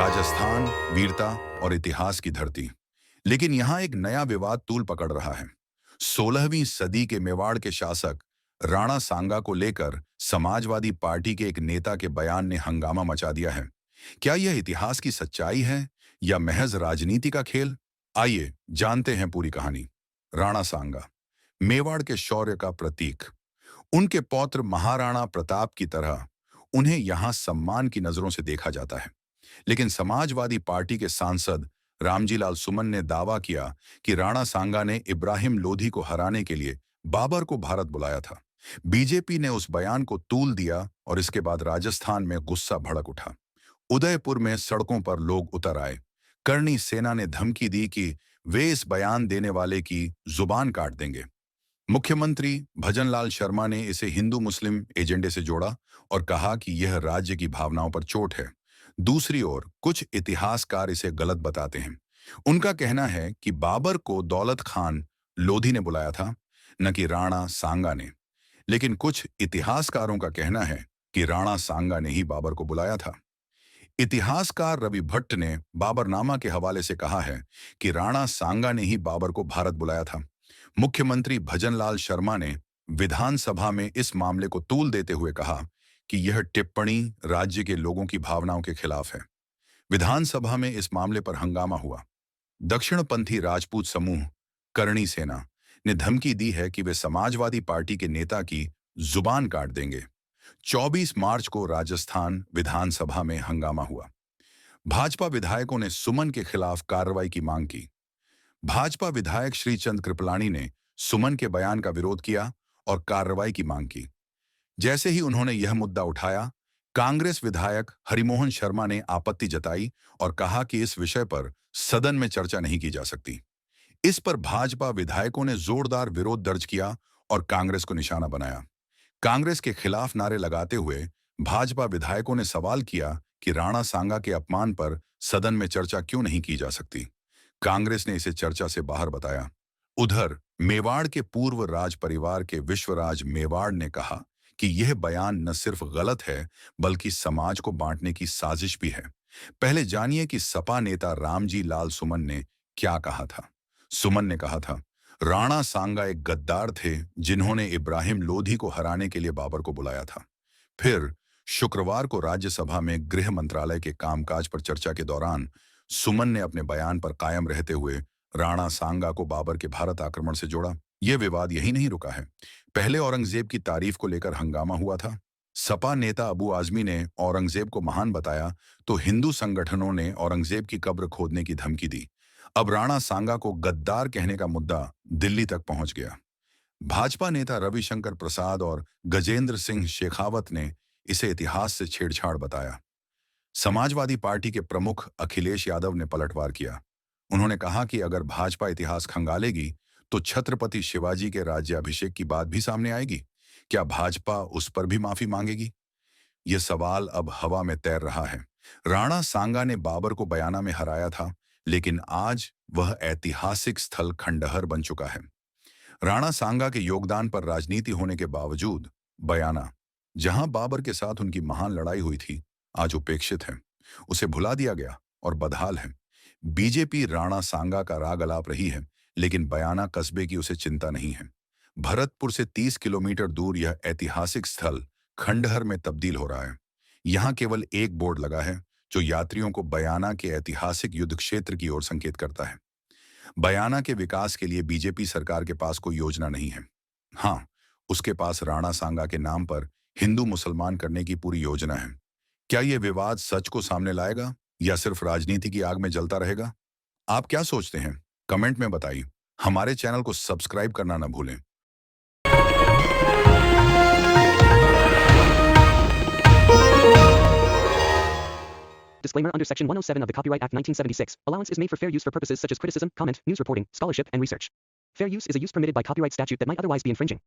राजस्थान वीरता और इतिहास की धरती। लेकिन यहां एक नया विवाद तूल पकड़ रहा है। 16वीं सदी के मेवाड़ के शासक राणा सांगा को लेकर समाजवादी पार्टी के एक नेता के बयान ने हंगामा मचा दिया है। क्या यह इतिहास की सच्चाई है या महज राजनीति का खेल? आइए जानते हैं पूरी कहानी। राणा सांगा मेवाड़ के शौर्य का प्रतीक। उनके पौत्र महाराणा प्रताप की तरह उन्हें यहां सम्मान की नजरों से देखा जाता है। लेकिन समाजवादी पार्टी के सांसद रामजीलाल सुमन ने दावा किया कि राणा सांगा ने इब्राहिम लोधी को हराने के लिए बाबर को भारत बुलाया था। बीजेपी ने उस बयान को तूल दिया और इसके बाद राजस्थान में गुस्सा भड़क उठा। उदयपुर में सड़कों पर लोग उतर आए। करणी सेना ने धमकी दी कि वे इस बयान देने वाले की जुबान काट देंगे। मुख्यमंत्री भजनलाल शर्मा ने इसे हिंदू मुस्लिम एजेंडे से जोड़ा और कहा कि यह राज्य की भावनाओं पर चोट है। दूसरी ओर कुछ इतिहासकार इसे गलत बताते हैं। उनका कहना है कि बाबर को दौलत खान लोधी ने बुलाया था, न कि राणा सांगा ने। लेकिन कुछ इतिहासकारों का कहना है कि राणा सांगा ने ही बाबर को बुलाया था। इतिहासकार रवि भट्ट ने बाबरनामा के हवाले से कहा है कि राणा सांगा ने ही बाबर को भारत बुलाया था। मुख्यमंत्री भजनलाल शर्मा ने विधानसभा में इस मामले को तूल देते हुए कहा कि यह टिप्पणी राज्य के लोगों की भावनाओं के खिलाफ है। विधानसभा में इस मामले पर हंगामा हुआ। दक्षिणपंथी राजपूत समूह करणी सेना ने धमकी दी है कि वे समाजवादी पार्टी के नेता की जुबान काट देंगे। 24 मार्च को राजस्थान विधानसभा में हंगामा हुआ। भाजपा विधायकों ने सुमन के खिलाफ कार्रवाई की मांग की। भाजपा विधायक श्रीचंद कृपलानी ने सुमन के बयान का विरोध किया और कार्रवाई की मांग की। जैसे ही उन्होंने यह मुद्दा उठाया, कांग्रेस विधायक हरिमोहन शर्मा ने आपत्ति जताई और कहा कि इस विषय पर सदन में चर्चा नहीं की जा सकती। इस पर भाजपा विधायकों ने जोरदार विरोध दर्ज किया और कांग्रेस को निशाना बनाया। कांग्रेस के खिलाफ नारे लगाते हुए भाजपा विधायकों ने सवाल किया कि राणा सांगा के अपमान पर सदन में चर्चा क्यों नहीं की जा सकती। कांग्रेस ने इसे चर्चा से बाहर बताया। उधर मेवाड़ के पूर्व राज परिवार के विश्वराज मेवाड़ ने कहा कि यह बयान न सिर्फ गलत है बल्कि समाज को बांटने की साजिश भी है। पहले जानिए कि सपा नेता रामजी लाल सुमन ने क्या कहा था। सुमन ने कहा था, राणा सांगा एक गद्दार थे जिन्होंने इब्राहिम लोधी को हराने के लिए बाबर को बुलाया था। फिर शुक्रवार को राज्यसभा में गृह मंत्रालय के कामकाज पर चर्चा के दौरान सुमन ने अपने बयान पर कायम रहते हुए राणा सांगा को बाबर के भारत आक्रमण से जोड़ा। यह विवाद यही नहीं रुका है। पहले औरंगजेब की तारीफ को लेकर हंगामा हुआ था। सपा नेता अबू आजमी ने औरंगजेब को महान बताया तो हिंदू संगठनों ने औरंगजेब की कब्र खोदने की धमकी दी। अब राणा सांगा को गद्दार कहने का मुद्दा दिल्ली तक पहुंच गया। भाजपा नेता रविशंकर प्रसाद और गजेंद्र सिंह शेखावत ने इसे इतिहास से छेड़छाड़ बताया। समाजवादी पार्टी के प्रमुख अखिलेश यादव ने पलटवार किया। उन्होंने कहा कि अगर भाजपा इतिहास खंगालेगी तो छत्रपति शिवाजी के राज्याभिषेक की बात भी सामने आएगी। क्या भाजपा उस पर भी माफी मांगेगी? यह सवाल अब हवा में तैर रहा है। राणा सांगा ने बाबर को बयाना में हराया था, लेकिन आज वह ऐतिहासिक स्थल खंडहर बन चुका है। राणा सांगा के योगदान पर राजनीति होने के बावजूद बयाना, जहां बाबर के साथ उनकी महान लड़ाई हुई थी, आज उपेक्षित है। उसे भुला दिया गया और बदहाल है। बीजेपी राणा सांगा का राग अलाप रही है, लेकिन बयाना कस्बे की उसे चिंता नहीं है। भरतपुर से 30 किलोमीटर दूर यह ऐतिहासिक स्थल खंडहर में तब्दील हो रहा है। यहाँ केवल एक बोर्ड लगा है जो यात्रियों को बयाना के ऐतिहासिक युद्ध क्षेत्र की ओर संकेत करता है। बयाना के विकास के लिए बीजेपी सरकार के पास कोई योजना नहीं है। हाँ, उसके पास राणा सांगा के नाम पर हिंदू मुसलमान करने की पूरी योजना है। क्या यह विवाद सच को सामने लाएगा या सिर्फ राजनीति की आग में जलता रहेगा? आप क्या सोचते हैं? कमेंट में बताइए। हमारे चैनल को सब्सक्राइब करना न भूलें। Disclaimer under Section 107 of the Copyright Act 1976. Allowance is made for fair use for purposes such as criticism, comment, news reporting, scholarship, and research. Fair use is a use permitted by copyright statute that might otherwise be infringing.